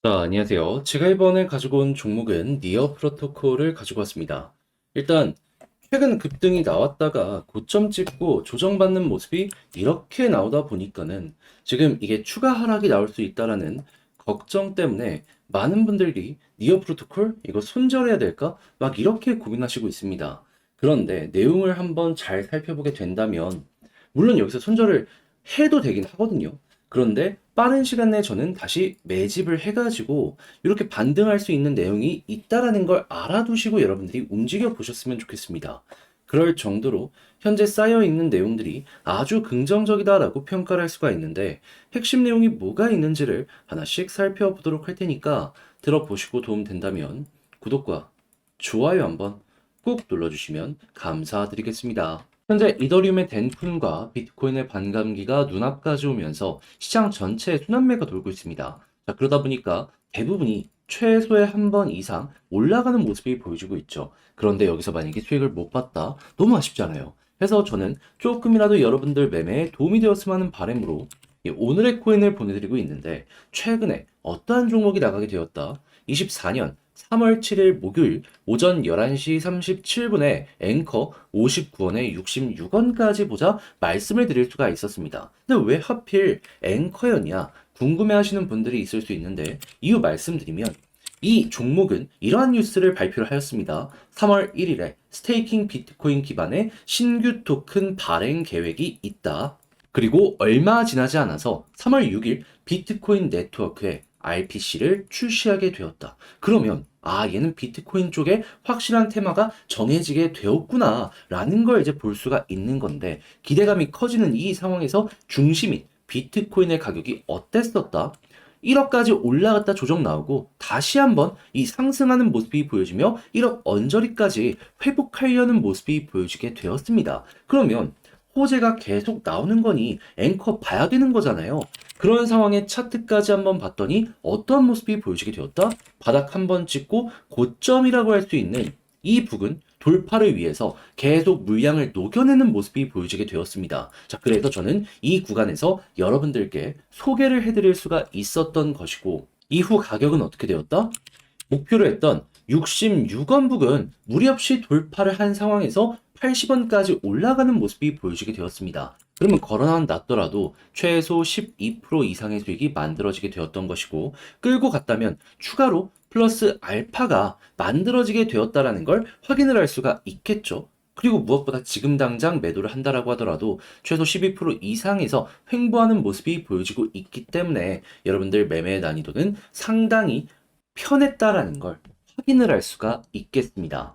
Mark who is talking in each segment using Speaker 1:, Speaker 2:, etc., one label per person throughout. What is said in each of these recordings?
Speaker 1: 자, 안녕하세요. 제가 이번에 가지고 온 종목은 니어 프로토콜을 가지고 왔습니다. 일단 최근 급등이 나왔다가 고점 찍고 조정받는 모습이 이렇게 나오다 보니까는 지금 이게 추가 하락이 나올 수 있다라는 걱정 때문에 많은 분들이 니어 프로토콜 이거 손절해야 될까? 막 이렇게 고민하시고 있습니다. 그런데 내용을 한번 잘 살펴보게 된다면 물론 여기서 손절을 해도 되긴 하거든요. 그런데 빠른 시간 내에 저는 다시 매집을 해가지고 이렇게 반등할 수 있는 내용이 있다라는 걸 알아두시고 여러분들이 움직여 보셨으면 좋겠습니다. 그럴 정도로 현재 쌓여 있는 내용들이 아주 긍정적이다라고 평가를 할 수가 있는데 핵심 내용이 뭐가 있는지를 하나씩 살펴보도록 할 테니까 들어보시고 도움 된다면 구독과 좋아요 한번 꾹 눌러주시면 감사드리겠습니다. 현재 이더리움의 덴쿤과 비트코인의 반감기가 눈앞까지 오면서 시장 전체에 순환매가 돌고 있습니다. 자, 그러다 보니까 대부분이 최소의 한 번 이상 올라가는 모습이 보여지고 있죠. 그런데 여기서 만약에 수익을 못 봤다? 너무 아쉽잖아요. 그래서 저는 조금이라도 여러분들 매매에 도움이 되었으면 하는 바람으로 이 오늘의 코인을 보내드리고 있는데 최근에 어떠한 종목이 나가게 되었다? 24년 3월 7일 목요일 오전 11시 37분에 앵커 59원에 66원까지 보자 말씀을 드릴 수가 있었습니다. 근데 왜 하필 앵커였냐 궁금해 하시는 분들이 있을 수 있는데 이유 말씀드리면 이 종목은 이러한 뉴스를 발표를 하였습니다. 3월 1일에 스테이킹 비트코인 기반의 신규 토큰 발행 계획이 있다. 그리고 얼마 지나지 않아서 3월 6일 비트코인 네트워크에 RPC를 출시하게 되었다. 그러면 얘는 비트코인 쪽에 확실한 테마가 정해지게 되었구나 라는 걸 이제 볼 수가 있는 건데 기대감이 커지는 이 상황에서 중심인 비트코인의 가격이 어땠었다? 1억까지 올라갔다 조정 나오고 다시 한번 이 상승하는 모습이 보여지며 1억 언저리까지 회복하려는 모습이 보여지게 되었습니다. 그러면 호재가 계속 나오는 거니 앵커 봐야 되는 거잖아요. 그런 상황에 차트까지 한번 봤더니 어떤 모습이 보여지게 되었다? 바닥 한번 찍고 고점이라고 할 수 있는 이 부근 돌파를 위해서 계속 물량을 녹여내는 모습이 보여지게 되었습니다. 자, 그래서 저는 이 구간에서 여러분들께 소개를 해드릴 수가 있었던 것이고 이후 가격은 어떻게 되었다? 목표로 했던 66원 부근 무리 없이 돌파를 한 상황에서 80원까지 올라가는 모습이 보여지게 되었습니다. 그러면 걸어난 낮더라도 최소 12% 이상의 수익이 만들어지게 되었던 것이고 끌고 갔다면 추가로 플러스 알파가 만들어지게 되었다라는 걸 확인을 할 수가 있겠죠. 그리고 무엇보다 지금 당장 매도를 한다라고 하더라도 최소 12% 이상에서 횡보하는 모습이 보여지고 있기 때문에 여러분들 매매의 난이도는 상당히 편했다라는 걸 확인을 할 수가 있겠습니다.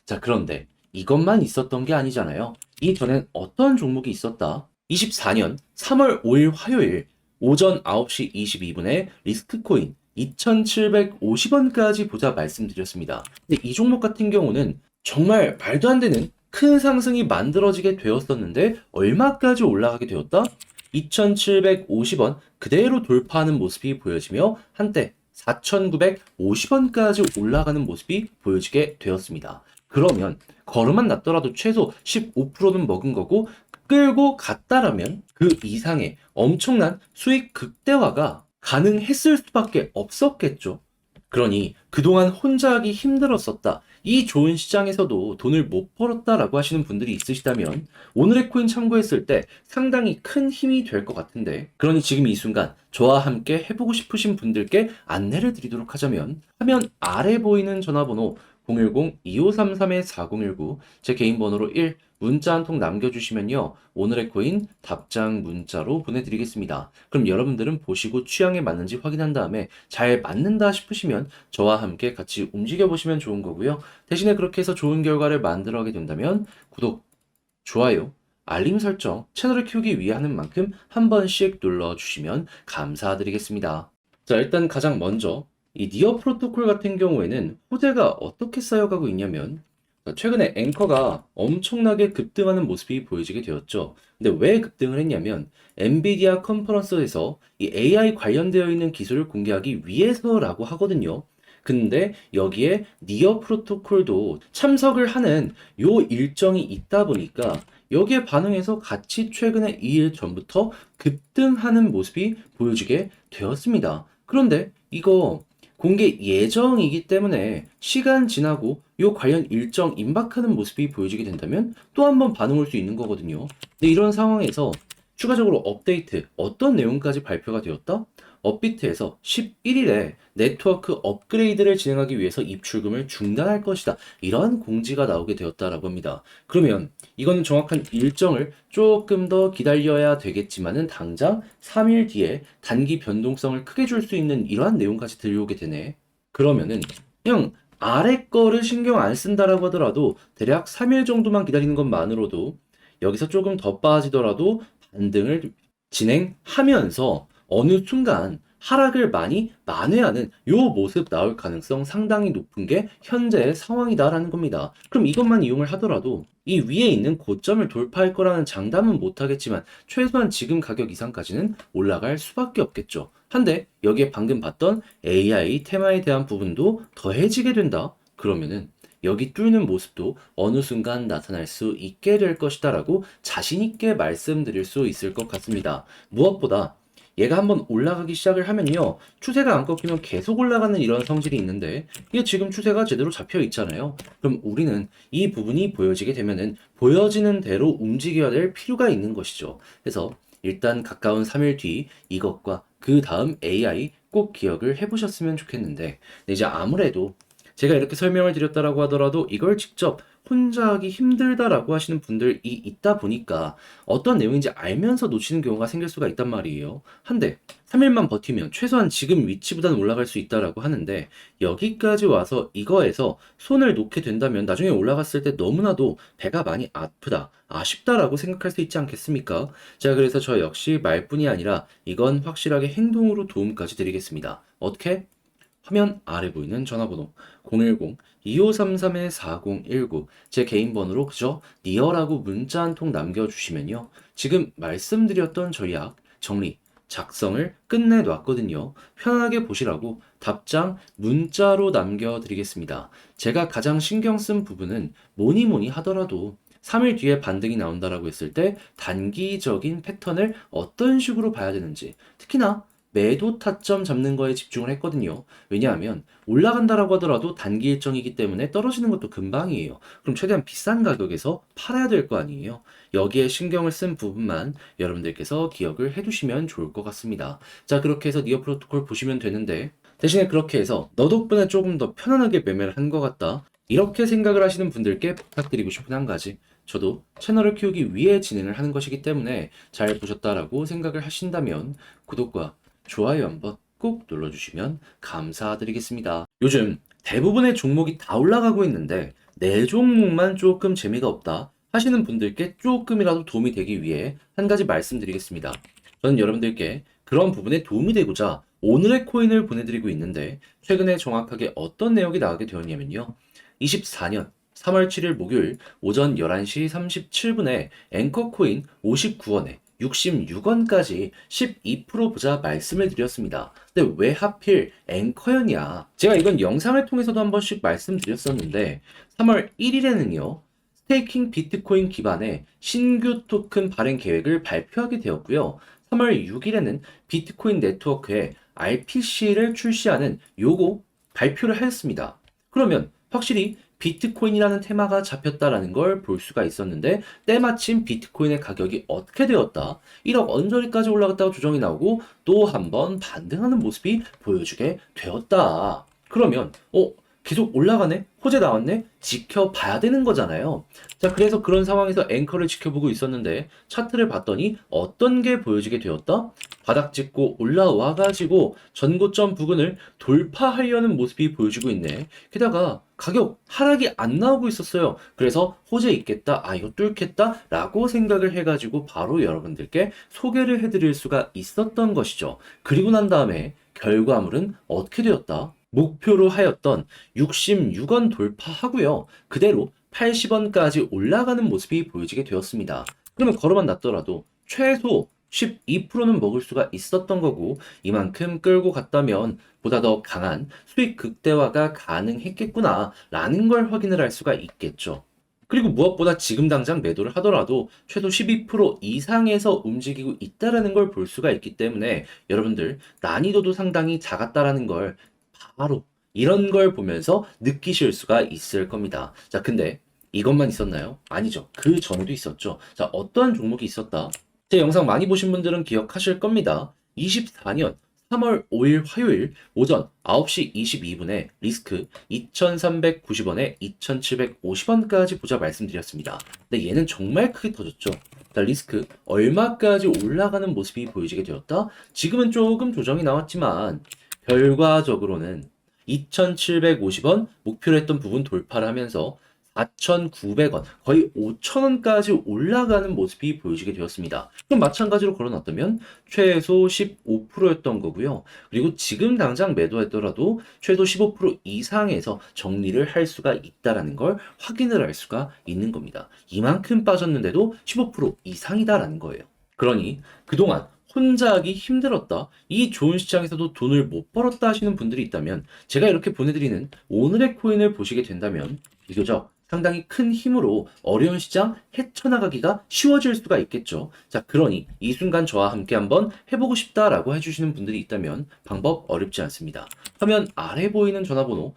Speaker 1: 자, 그런데 이것만 있었던 게 아니잖아요. 이전엔 어떤 종목이 있었다? 24년 3월 5일 화요일 오전 9시 22분에 리스크코인 2,750원까지 보자 말씀드렸습니다. 근데 이 종목 같은 경우는 정말 말도 안 되는 큰 상승이 만들어지게 되었었는데 얼마까지 올라가게 되었다? 2,750원 그대로 돌파하는 모습이 보여지며 한때 4,950원까지 올라가는 모습이 보여지게 되었습니다. 그러면 걸음만 났더라도 최소 15%는 먹은 거고 끌고 갔다라면 그 이상의 엄청난 수익 극대화가 가능했을 수밖에 없었겠죠. 그러니 그동안 혼자 하기 힘들었었다. 이 좋은 시장에서도 돈을 못 벌었다라고 하시는 분들이 있으시다면 오늘의 코인 참고했을 때 상당히 큰 힘이 될 것 같은데 그러니 지금 이 순간 저와 함께 해보고 싶으신 분들께 안내를 드리도록 하자면 화면 아래 보이는 전화번호 010-2533-4019 제 개인 번호로 1 문자 한 통 남겨주시면요. 오늘의 코인 답장 문자로 보내드리겠습니다. 그럼 여러분들은 보시고 취향에 맞는지 확인한 다음에 잘 맞는다 싶으시면 저와 함께 같이 움직여 보시면 좋은 거고요. 대신에 그렇게 해서 좋은 결과를 만들어가게 된다면 구독, 좋아요, 알림 설정, 채널을 키우기 위해 하는 만큼 한 번씩 눌러주시면 감사드리겠습니다. 자, 일단 가장 먼저 이 니어 프로토콜 같은 경우에는 호재가 어떻게 쌓여가고 있냐면 최근에 앵커가 엄청나게 급등하는 모습이 보여지게 되었죠. 근데 왜 급등을 했냐면 엔비디아 컨퍼런스에서 이 AI 관련되어 있는 기술을 공개하기 위해서라고 하거든요. 근데 여기에 니어 프로토콜도 참석을 하는 요 일정이 있다 보니까 여기에 반응해서 같이 최근에 2일 전부터 급등하는 모습이 보여지게 되었습니다. 그런데 이거 공개 예정이기 때문에 시간 지나고 요 관련 일정 임박하는 모습이 보여지게 된다면 또 한 번 반응 올 수 있는 거거든요. 근데 이런 상황에서 추가적으로 업데이트 어떤 내용까지 발표가 되었다? 업비트에서 11일에 네트워크 업그레이드를 진행하기 위해서 입출금을 중단할 것이다. 이러한 공지가 나오게 되었다라고 합니다. 그러면 이거는 정확한 일정을 조금 더 기다려야 되겠지만은 당장 3일 뒤에 단기 변동성을 크게 줄 수 있는 이러한 내용까지 들려오게 되네. 그러면은 그냥 아래 거를 신경 안 쓴다라고 하더라도 대략 3일 정도만 기다리는 것만으로도 여기서 조금 더 빠지더라도 반등을 진행하면서 어느 순간 하락을 많이 만회하는 요 모습 나올 가능성 상당히 높은 게 현재의 상황이다라는 겁니다. 그럼 이것만 이용을 하더라도 이 위에 있는 고점을 돌파할 거라는 장담은 못하겠지만 최소한 지금 가격 이상까지는 올라갈 수밖에 없겠죠. 한데 여기에 방금 봤던 AI 테마에 대한 부분도 더해지게 된다. 그러면은 여기 뚫는 모습도 어느 순간 나타날 수 있게 될 것이다라고 자신 있게 말씀드릴 수 있을 것 같습니다. 무엇보다 얘가 한번 올라가기 시작을 하면요. 추세가 안 꺾이면 계속 올라가는 이런 성질이 있는데 이게 지금 추세가 제대로 잡혀 있잖아요. 그럼 우리는 이 부분이 보여지게 되면은 보여지는 대로 움직여야 될 필요가 있는 것이죠. 그래서 일단 가까운 3일 뒤 이것과 그 다음 AI 꼭 기억을 해보셨으면 좋겠는데 근데 이제 아무래도 제가 이렇게 설명을 드렸다라고 하더라도 이걸 직접 혼자 하기 힘들다라고 하시는 분들이 있다 보니까 어떤 내용인지 알면서 놓치는 경우가 생길 수가 있단 말이에요. 한데 3일만 버티면 최소한 지금 위치보다는 올라갈 수 있다라고 하는데 여기까지 와서 이거에서 손을 놓게 된다면 나중에 올라갔을 때 너무나도 배가 많이 아프다, 아쉽다라고 생각할 수 있지 않겠습니까? 자, 그래서 저 역시 말뿐이 아니라 이건 확실하게 행동으로 도움까지 드리겠습니다. 어떻게? 화면 아래 보이는 전화번호 010-2533-4019 제 개인 번호로 그저 니어라고 문자 한 통 남겨주시면요. 지금 말씀드렸던 전략 정리, 작성을 끝내놨거든요. 편하게 보시라고 답장 문자로 남겨드리겠습니다. 제가 가장 신경 쓴 부분은 뭐니 뭐니 하더라도 3일 뒤에 반등이 나온다라고 했을 때 단기적인 패턴을 어떤 식으로 봐야 되는지 특히나 매도 타점 잡는 거에 집중을 했거든요. 왜냐하면 올라간다라고 하더라도 단기 일정이기 때문에 떨어지는 것도 금방이에요. 그럼 최대한 비싼 가격에서 팔아야 될 거 아니에요. 여기에 신경을 쓴 부분만 여러분들께서 기억을 해두시면 좋을 것 같습니다. 자, 그렇게 해서 니어 프로토콜 보시면 되는데 대신에 그렇게 해서 너 덕분에 조금 더 편안하게 매매를 한 것 같다. 이렇게 생각을 하시는 분들께 부탁드리고 싶은 한 가지. 저도 채널을 키우기 위해 진행을 하는 것이기 때문에 잘 보셨다라고 생각을 하신다면 구독과 좋아요 한번 꼭 눌러주시면 감사드리겠습니다. 요즘 대부분의 종목이 다 올라가고 있는데 내 종목만 조금 재미가 없다 하시는 분들께 조금이라도 도움이 되기 위해 한 가지 말씀드리겠습니다. 저는 여러분들께 그런 부분에 도움이 되고자 오늘의 코인을 보내드리고 있는데 최근에 정확하게 어떤 내용이 나오게 되었냐면요. 24년 3월 7일 목요일 오전 11시 37분에 앵커코인 59원에 66원까지 12% 보자 말씀을 드렸습니다. 근데 왜 하필 앵커였냐? 제가 이건 영상을 통해서도 한 번씩 말씀드렸었는데 3월 1일에는요. 스테이킹 비트코인 기반의 신규 토큰 발행 계획을 발표하게 되었고요. 3월 6일에는 비트코인 네트워크에 RPC를 출시하는 요거 발표를 하였습니다. 그러면 확실히 비트코인이라는 테마가 잡혔다라는 걸 볼 수가 있었는데 때마침 비트코인의 가격이 어떻게 되었다? 1억 언저리까지 올라갔다가 조정이 나오고 또 한 번 반등하는 모습이 보여주게 되었다. 그러면 계속 올라가네? 호재 나왔네? 지켜봐야 되는 거잖아요. 자, 그래서 그런 상황에서 앵커를 지켜보고 있었는데 차트를 봤더니 어떤 게 보여지게 되었다? 바닥 찍고 올라와가지고 전고점 부근을 돌파하려는 모습이 보여지고 있네. 게다가 가격 하락이 안 나오고 있었어요. 그래서 호재 있겠다, 이거 뚫겠다 라고 생각을 해가지고 바로 여러분들께 소개를 해드릴 수가 있었던 것이죠. 그리고 난 다음에 결과물은 어떻게 되었다? 목표로 하였던 66원 돌파하고요. 그대로 80원까지 올라가는 모습이 보여지게 되었습니다. 그러면 걸어만 놨더라도 최소 12%는 먹을 수가 있었던 거고 이만큼 끌고 갔다면 보다 더 강한 수익 극대화가 가능했겠구나 라는 걸 확인을 할 수가 있겠죠. 그리고 무엇보다 지금 당장 매도를 하더라도 최소 12% 이상에서 움직이고 있다라는 걸 볼 수가 있기 때문에 여러분들 난이도도 상당히 작았다라는 걸 바로 이런 걸 보면서 느끼실 수가 있을 겁니다. 자, 근데 이것만 있었나요? 아니죠. 그 전에도 있었죠. 자, 어떠한 종목이 있었다? 제 영상 많이 보신 분들은 기억하실 겁니다. 24년 3월 5일 화요일 오전 9시 22분에 리스크 2,390원에 2,750원까지 보자 말씀드렸습니다. 근데 얘는 정말 크게 터졌죠. 자, 리스크 얼마까지 올라가는 모습이 보여지게 되었다? 지금은 조금 조정이 나왔지만 결과적으로는 2,750원 목표로 했던 부분 돌파를 하면서 4,900원, 거의 5,000원까지 올라가는 모습이 보여지게 되었습니다. 그럼 마찬가지로 걸어놨다면 최소 15%였던 거고요. 그리고 지금 당장 매도했더라도 최소 15% 이상에서 정리를 할 수가 있다라는 걸 확인을 할 수가 있는 겁니다. 이만큼 빠졌는데도 15% 이상이다라는 거예요. 그러니 그동안 혼자 하기 힘들었다. 이 좋은 시장에서도 돈을 못 벌었다 하시는 분들이 있다면 제가 이렇게 보내드리는 오늘의 코인을 보시게 된다면 비교적 상당히 큰 힘으로 어려운 시장 헤쳐나가기가 쉬워질 수가 있겠죠. 자, 그러니 이 순간 저와 함께 한번 해보고 싶다라고 해주시는 분들이 있다면 방법 어렵지 않습니다. 화면 아래 보이는 전화번호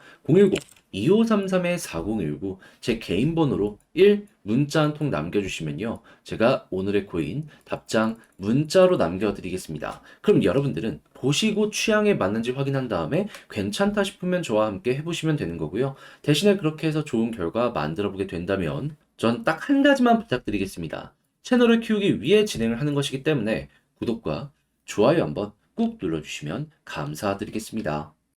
Speaker 1: 010-2533-4019 제 개인 번호로 1 문자 한 통 남겨주시면요. 제가 오늘의 코인 답장 문자로 남겨드리겠습니다. 그럼 여러분들은 보시고 취향에 맞는지 확인한 다음에 괜찮다 싶으면 저와 함께 해보시면 되는 거고요. 대신에 그렇게 해서 좋은 결과 만들어 보게 된다면 전 딱 한 가지만 부탁드리겠습니다. 채널을 키우기 위해 진행을 하는 것이기 때문에 구독과 좋아요 한번 꾹 눌러주시면 감사드리겠습니다.